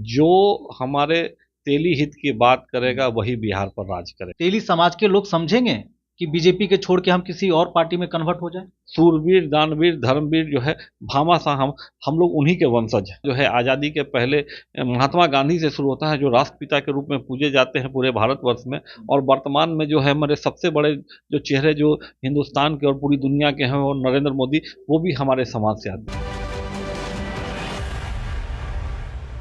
जो हमारे तेली हित की बात करेगा वही बिहार पर राज करेगा। तेली समाज के लोग समझेंगे कि बीजेपी के छोड़ के हम किसी और पार्टी में कन्वर्ट हो जाए? सूरवीर, दानवीर, धर्मवीर जो है, भामाशाह, हम लोग उन्हीं के वंशज हैं। जो है आज़ादी के पहले महात्मा गांधी से शुरू होता है, जो राष्ट्रपिता के रूप में पूजे जाते हैं पूरे भारतवर्ष में। और वर्तमान में जो है हमारे सबसे बड़े जो चेहरे जो हिंदुस्तान के और पूरी दुनिया के हैं, वो नरेंद्र मोदी, वो भी हमारे समाज से आते हैं।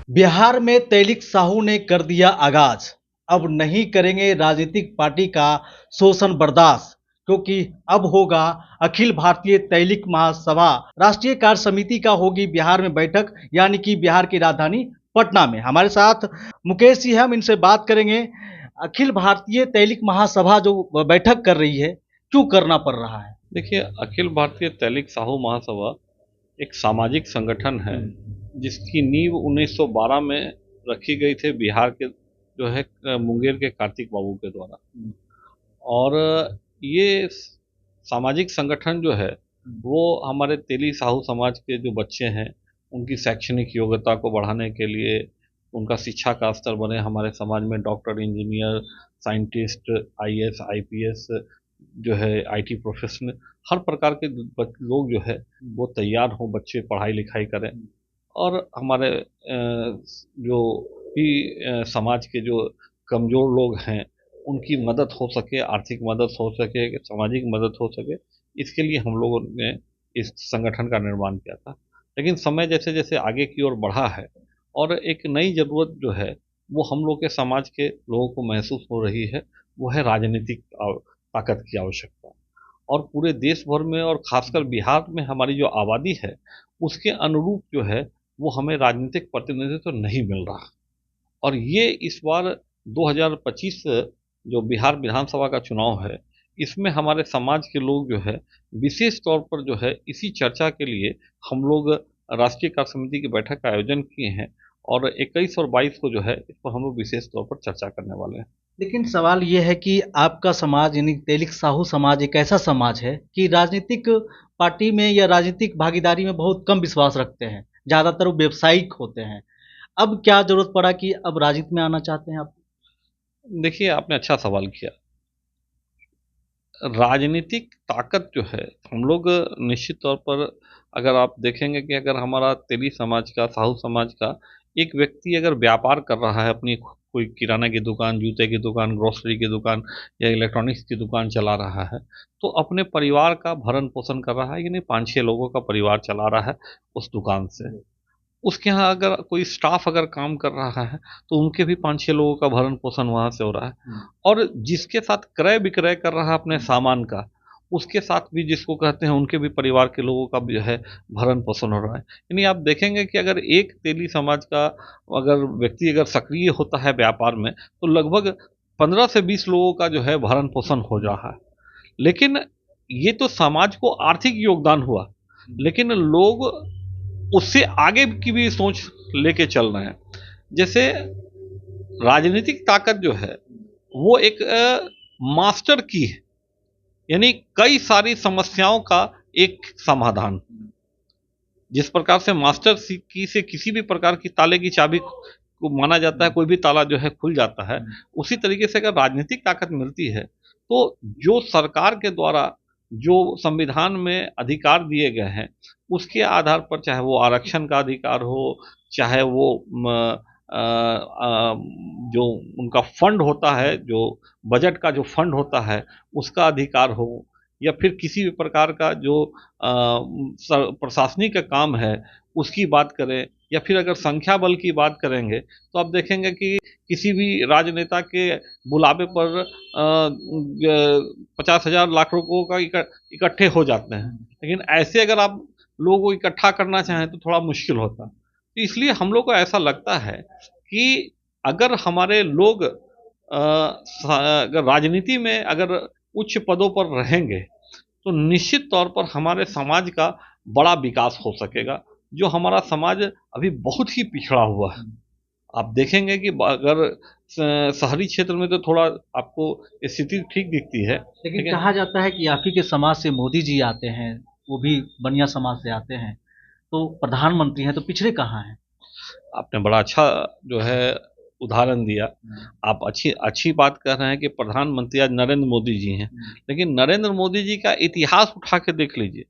बिहार में तैलिक साहू ने कर दिया आगाज, अब नहीं करेंगे राजनीतिक पार्टी का शोषण बर्दाश्त, क्योंकि अब होगा अखिल भारतीय तैलिक महासभा राष्ट्रीय कार्य समिति का होगी बिहार में बैठक, यानी कि बिहार की राजधानी पटना में। हमारे साथ मुकेश जी हैं, हम इनसे बात करेंगे। अखिल भारतीय तैलिक महासभा जो बैठक कर रही है, क्यों करना पड़ रहा है? देखिए, अखिल भारतीय तैलिक साहू महासभा एक सामाजिक संगठन है जिसकी नींव 1912 में रखी गई थी बिहार के जो है मुंगेर के कार्तिक बाबू के द्वारा। और ये सामाजिक संगठन जो है वो हमारे तेली साहू समाज के जो बच्चे हैं उनकी शैक्षणिक योग्यता को बढ़ाने के लिए, उनका शिक्षा का स्तर बने, हमारे समाज में doctor, engineer, scientist, IAS, IPS जो है, आईटी प्रोफेशनल, हर प्रकार के लोग जो है वो तैयार हों, बच्चे पढ़ाई लिखाई करें। और हमारे जो भी समाज के जो कमज़ोर लोग हैं उनकी मदद हो सके, आर्थिक मदद हो सके, सामाजिक मदद हो सके, इसके लिए हम लोगों ने इस संगठन का निर्माण किया था। लेकिन समय जैसे जैसे आगे की ओर बढ़ा है और एक नई ज़रूरत जो है वो हम लोग के समाज के लोगों को महसूस हो रही है, वो है राजनीतिक ताकत की आवश्यकता। और पूरे देश भर में और खासकर बिहार में हमारी जो आबादी है उसके अनुरूप जो है वो हमें राजनीतिक प्रतिनिधित्व तो नहीं मिल रहा। और ये इस बार 2025 जो बिहार विधानसभा का चुनाव है, इसमें हमारे समाज के लोग जो है विशेष तौर पर जो है इसी चर्चा के लिए हम लोग राष्ट्रीय कार्य समिति की बैठक का आयोजन किए हैं। और 21 और 22 को जो है इस पर हम लोग विशेष तौर पर चर्चा करने वाले हैं। लेकिन सवाल ये है कि आपका समाज यानी तैलिक साहू समाज एक ऐसा समाज है कि राजनीतिक पार्टी में या राजनीतिक भागीदारी में बहुत कम विश्वास रखते हैं, ज़्यादातर वो व्यावसायिक होते हैं। अब क्या जरूरत पड़ा कि अब राजनीति में आना चाहते हैं आप? देखिए, आपने अच्छा सवाल किया। राजनीतिक ताकत जो है हम लोग निश्चित तौर पर, अगर आप देखेंगे कि अगर हमारा तेली समाज का, साहू समाज का एक व्यक्ति अगर व्यापार कर रहा है, अपनी कोई किराना की दुकान, जूते की दुकान, ग्रोसरी की दुकान या इलेक्ट्रॉनिक्स की दुकान चला रहा है, तो अपने परिवार का भरण पोषण कर रहा है, यानी 5-6 लोगों का परिवार चला रहा है उस दुकान से। उसके यहाँ अगर कोई स्टाफ अगर काम कर रहा है तो उनके भी 5-6 लोगों का भरण पोषण वहाँ से हो रहा है। और जिसके साथ क्रय विक्रय कर रहा है अपने सामान का, उसके साथ भी जिसको कहते हैं उनके भी परिवार के लोगों का भी जो है भरण पोषण हो रहा है। यानी आप देखेंगे कि अगर एक तेली समाज का अगर व्यक्ति अगर सक्रिय होता है व्यापार में तो लगभग 15 से 20 लोगों का जो है भरण पोषण हो रहा है। लेकिन ये तो समाज को आर्थिक योगदान हुआ, लेकिन लोग उससे आगे की भी सोच लेके चल रहे हैं। जैसे राजनीतिक ताकत जो है वो एक मास्टर की है, यानी कई सारी समस्याओं का एक समाधान। जिस प्रकार से मास्टर की से किसी भी प्रकार की ताले की चाबी को माना जाता है, कोई भी ताला जो है खुल जाता है, उसी तरीके से अगर राजनीतिक ताकत मिलती है तो जो सरकार के द्वारा जो संविधान में अधिकार दिए गए हैं उसके आधार पर, चाहे वो आरक्षण का अधिकार हो, चाहे वो जो उनका फंड होता है, जो बजट का जो फंड होता है उसका अधिकार हो, या फिर किसी भी प्रकार का जो प्रशासनिक का काम है उसकी बात करें, या फिर अगर संख्या बल की बात करेंगे तो आप देखेंगे कि किसी भी राजनेता के बुलावे पर 50,000 लाख रुपयों का इकट्ठे हो जाते हैं। लेकिन ऐसे अगर आप लोगों को इकट्ठा करना चाहें तो थोड़ा मुश्किल होता है। तो इसलिए हम लोग को ऐसा लगता है कि अगर हमारे लोग अगर राजनीति में अगर उच्च पदों पर रहेंगे तो निश्चित तौर पर हमारे समाज का बड़ा विकास हो सकेगा। जो हमारा समाज अभी बहुत ही पिछड़ा हुआ है। आप देखेंगे कि अगर शहरी क्षेत्र में तो थोड़ा आपको स्थिति ठीक दिखती है, लेकिन कहा जाता है कि आप ही के समाज से मोदी जी आते हैं, वो भी बनिया समाज से आते हैं, तो प्रधानमंत्री हैं, तो पिछड़े कहाँ हैं? आपने बड़ा अच्छा जो है उदाहरण दिया। आप अच्छी अच्छी बात कर रहे हैं कि प्रधानमंत्री आज नरेंद्र मोदी जी हैं, लेकिन नरेंद्र मोदी जी का इतिहास उठा के देख लीजिए।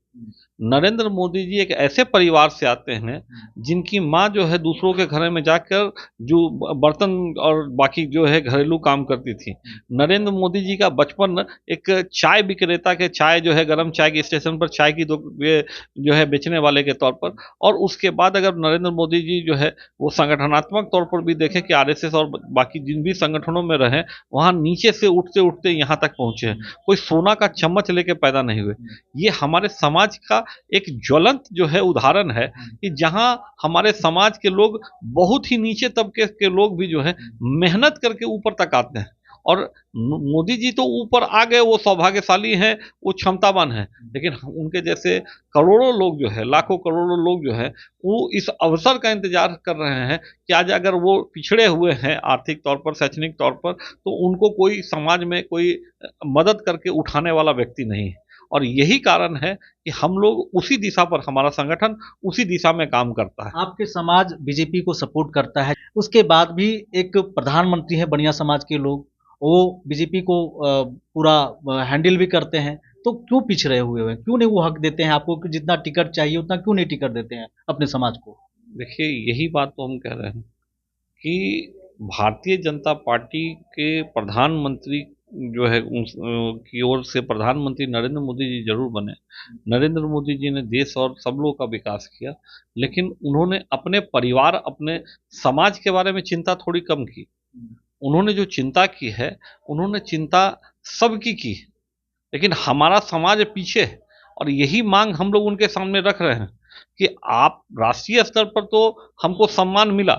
नरेंद्र मोदी जी एक ऐसे परिवार से आते हैं जिनकी माँ जो है दूसरों के घर में जाकर जो बर्तन और बाकी जो है घरेलू काम करती थी। नरेंद्र मोदी जी का बचपन एक चाय विक्रेता के, चाय जो है गर्म चाय के स्टेशन पर चाय की जो है बेचने वाले के तौर पर, और उसके बाद अगर नरेंद्र मोदी जी जो है वो संगठनात्मक तौर पर भी देखें कि आरएसएस और बाकी जिन भी संगठनों में रहे, वहां नीचे से उठते उठते यहाँ तक पहुंचे हैं। कोई सोना का चम्मच लेके पैदा नहीं हुए। ये हमारे समाज का एक ज्वलंत जो है उदाहरण है कि जहां हमारे समाज के लोग, बहुत ही नीचे तबके के लोग भी जो है मेहनत करके ऊपर तक आते हैं। और मोदी जी तो ऊपर आ गए, वो सौभाग्यशाली हैं, वो क्षमतावान हैं, लेकिन उनके जैसे करोड़ों लोग जो है, लाखों करोड़ों लोग जो है, वो इस अवसर का इंतजार कर रहे हैं कि आज अगर वो पिछड़े हुए हैं आर्थिक तौर पर, शैक्षणिक तौर पर, तो उनको कोई समाज में कोई मदद करके उठाने वाला व्यक्ति नहीं है। और यही कारण है कि हम लोग उसी दिशा पर, हमारा संगठन उसी दिशा में काम करता है। आपके समाज बीजेपी को सपोर्ट करता है, उसके बाद भी एक प्रधानमंत्री है बनिया समाज के लोग, वो बीजेपी को पूरा हैंडल भी करते हैं, तो क्यों पिछड़े हुए हैं? क्यों नहीं वो हक देते हैं आपको कि जितना टिकट चाहिए उतना क्यों नहीं टिकट देते हैं अपने समाज को? देखिए, यही बात तो हम कह रहे हैं कि भारतीय जनता पार्टी के प्रधानमंत्री जो है की ओर से प्रधानमंत्री नरेंद्र मोदी जी जरूर बने। नरेंद्र मोदी जी ने देश और सब लोगों का विकास किया, लेकिन उन्होंने अपने परिवार, अपने समाज के बारे में चिंता थोड़ी कम की। उन्होंने जो चिंता की है, उन्होंने चिंता सबकी की, लेकिन हमारा समाज पीछे है। और यही मांग हम लोग उनके सामने रख रहे हैं कि आप राष्ट्रीय स्तर पर तो हमको सम्मान मिला,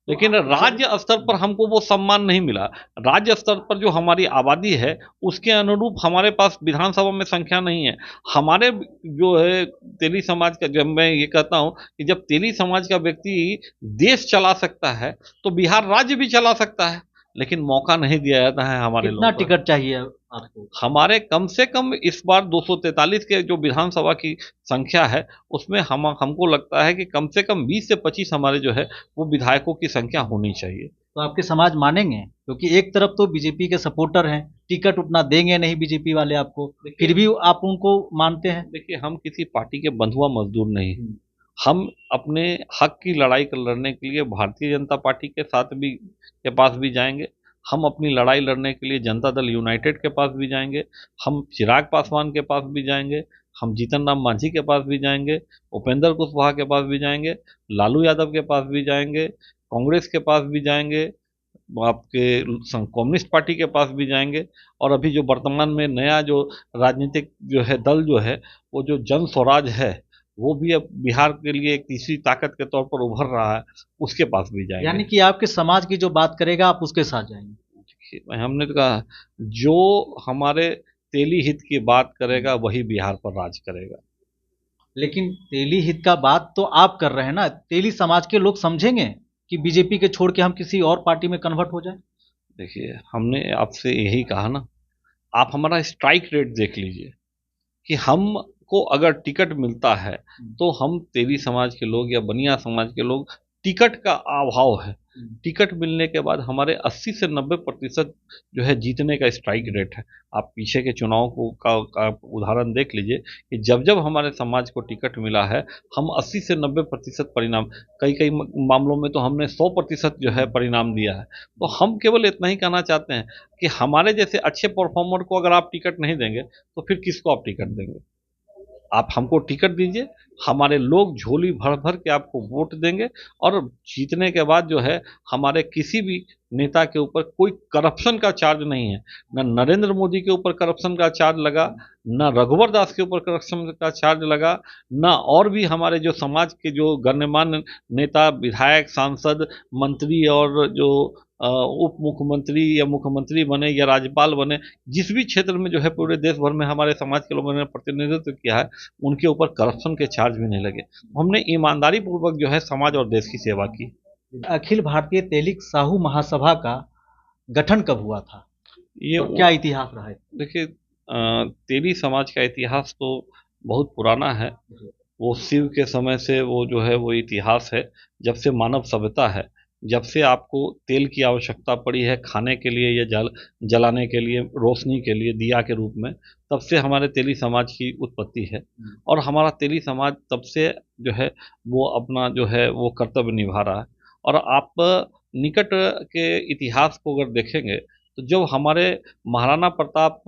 लेकिन राज्य स्तर पर हमको वो सम्मान नहीं मिला। राज्य स्तर पर जो हमारी आबादी है, उसके अनुरूप हमारे पास विधानसभा में संख्या नहीं है। हमारे जो है तेली समाज का, जब मैं ये कहता हूँ कि जब तेली समाज का व्यक्ति देश चला सकता है, तो बिहार राज्य भी चला सकता है, लेकिन मौका नहीं दिया जाता है हमारे कितना लोगों को। टिकट चाहिए आपको? हमारे कम से कम इस बार 243 के जो विधानसभा की संख्या है, उसमें हमको लगता है कि कम से कम 20 से 25 हमारे जो है वो विधायकों की संख्या होनी चाहिए। तो आपके समाज मानेंगे? क्योंकि एक तरफ तो बीजेपी के सपोर्टर हैं, टिकट उतना देंगे नहीं बीजेपी वाले आपको, फिर भी आप उनको मानते हैं? देखिए, हम किसी पार्टी के बंधुआ मजदूर नहीं, हम अपने हक की लड़ाई लड़ने के लिए भारतीय जनता पार्टी के साथ भी के पास भी जाएंगे। हम अपनी लड़ाई लड़ने के लिए जनता दल यूनाइटेड के पास भी जाएंगे। हम चिराग पासवान के पास भी जाएंगे। हम जीतन राम मांझी के पास भी जाएंगे। उपेंद्र कुशवाहा के पास भी जाएंगे। लालू यादव के पास भी जाएंगे। कांग्रेस के पास भी जाएंगे। आपके कम्युनिस्ट पार्टी के पास भी जाएंगे। और अभी जो वर्तमान में नया जो राजनीतिक जो है दल जो है, वो जो जन स्वराज है, वो भी अब बिहार के लिए एक तीसरी ताकत के तौर पर उभर रहा है, उसके पास भी जाएंगे। यानी कि आपके समाज की जो बात करेगा आप उसके साथ जाएंगे? हमने तो कहा, जो हमारे तेली हित की बात करेगा वही बिहार पर राज करेगा। लेकिन तेली हित का बात तो आप कर रहे हैं ना, तेली समाज के लोग समझेंगे कि बीजेपी के छोड़ के हम किसी और पार्टी में कन्वर्ट हो जाए? देखिए, हमने आपसे यही कहा ना, आप हमारा स्ट्राइक रेट देख लीजिए कि हमको अगर टिकट मिलता है तो हम तेली समाज के लोग या बनिया समाज के लोग, टिकट का अभाव है, टिकट मिलने के बाद हमारे 80 से 90% जो है जीतने का स्ट्राइक रेट है। आप पीछे के चुनाव का उदाहरण देख लीजिए कि जब जब हमारे समाज को टिकट मिला है, हम 80 से 90% परिणाम, कई कई मामलों में तो हमने 100% जो है परिणाम दिया है। तो हम केवल इतना ही कहना चाहते हैं कि हमारे जैसे अच्छे परफॉर्मर को अगर आप टिकट नहीं देंगे, तो फिर किसको आप टिकट देंगे? आप हमको टिकट दीजिए, हमारे लोग झोली भर भर के आपको वोट देंगे, और जीतने के बाद जो है हमारे किसी भी नेता के ऊपर कोई करप्शन का चार्ज नहीं है। न नरेंद्र मोदी के ऊपर करप्शन का चार्ज लगा, न रघुवर दास के ऊपर करप्शन का चार्ज लगा, न और भी हमारे जो समाज के जो गण्यमान्य नेता, विधायक, सांसद, मंत्री और जो उप मुख्यमंत्री या मुख्यमंत्री बने या राज्यपाल बने, जिस भी क्षेत्र में जो है पूरे देश भर में हमारे समाज के लोगों ने प्रतिनिधित्व किया है, उनके ऊपर करप्शन के चार्ज भी नहीं लगे। हमने ईमानदारी पूर्वक जो है समाज और देश की सेवा की। अखिल भारतीय तेलिक साहू महासभा का गठन कब हुआ था? ये और क्या इतिहास रहा है? देखिए, तेली समाज का इतिहास तो बहुत पुराना है। वो शिव के समय से वो जो है वो इतिहास है। जब से मानव सभ्यता है, जब से आपको तेल की आवश्यकता पड़ी है खाने के लिए या जलाने के लिए, रोशनी के लिए दिया के रूप में, तब से हमारे तेली समाज की उत्पत्ति है। और हमारा तेली समाज तब से जो है वो अपना जो है वो कर्तव्य निभा रहा है। और आप निकट के इतिहास को अगर देखेंगे तो जब हमारे महाराणा प्रताप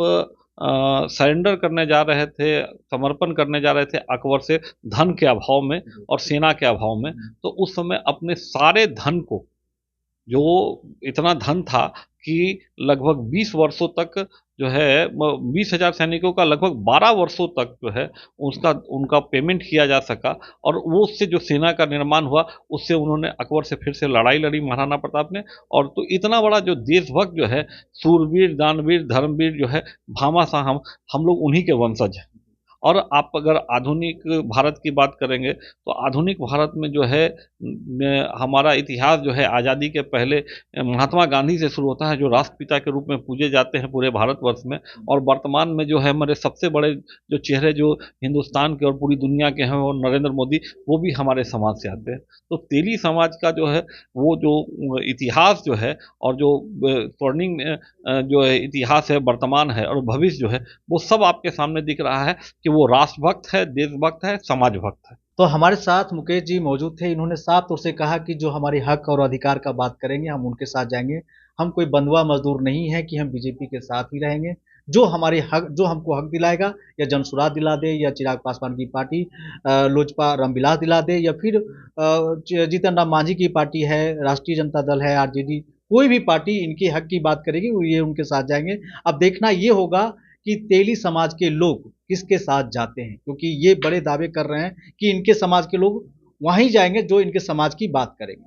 सरेंडर करने जा रहे थे, समर्पण करने जा रहे थे अकबर से, धन के अभाव में और सेना के अभाव में, तो उस समय अपने सारे धन को, जो इतना धन था कि लगभग 20 वर्षों तक जो है 20,000 सैनिकों का लगभग 12 वर्षों तक जो है उसका उनका पेमेंट किया जा सका। और वो उससे जो सेना का निर्माण हुआ, उससे उन्होंने अकबर से फिर से लड़ाई लड़ी महाराणा प्रताप ने। और तो इतना बड़ा जो देशभक्त जो है, सूरवीर, दानवीर, धर्मवीर जो है, भामाशाह, हम लोग उन्हीं के वंशज हैं। और आप अगर आधुनिक भारत की बात करेंगे तो आधुनिक भारत में जो है हमारा इतिहास जो है आज़ादी के पहले महात्मा गांधी से शुरू होता है, जो राष्ट्रपिता के रूप में पूजे जाते हैं पूरे भारतवर्ष में। और वर्तमान में जो है हमारे सबसे बड़े जो चेहरे जो हिंदुस्तान के और पूरी दुनिया के हैं, वो नरेंद्र मोदी, वो भी हमारे समाज से आते हैं। तो तेली समाज का जो है वो जो इतिहास जो है, और जो स्वर्णिम जो है इतिहास है, वर्तमान है और भविष्य जो है, वो सब आपके सामने दिख रहा है कि वो राष्ट्रभक्त है, देशभक्त है, समाज भक्त है। तो हमारे साथ मुकेश जी मौजूद थे। इन्होंने साफ तौर से कहा कि जो हमारे हक और अधिकार का बात करेंगे हम उनके साथ जाएंगे। हम कोई बंधुआ मजदूर नहीं है कि हम बीजेपी के साथ ही रहेंगे। जो हमारे हक, जो हमको हक दिलाएगा, या जनसुराज दिला दे, या चिराग पासवान की पार्टी लोजपा रामविलास दिला दे, या फिर जीतन राम मांझी की पार्टी है, राष्ट्रीय जनता दल है, आरजेडी, कोई भी पार्टी इनके हक की बात करेगी, वो ये उनके साथ जाएंगे। अब देखना ये होगा कि तेली समाज के लोग किसके साथ जाते हैं, क्योंकि ये बड़े दावे कर रहे हैं कि इनके समाज के लोग वहीं जाएंगे जो इनके समाज की बात करेंगे।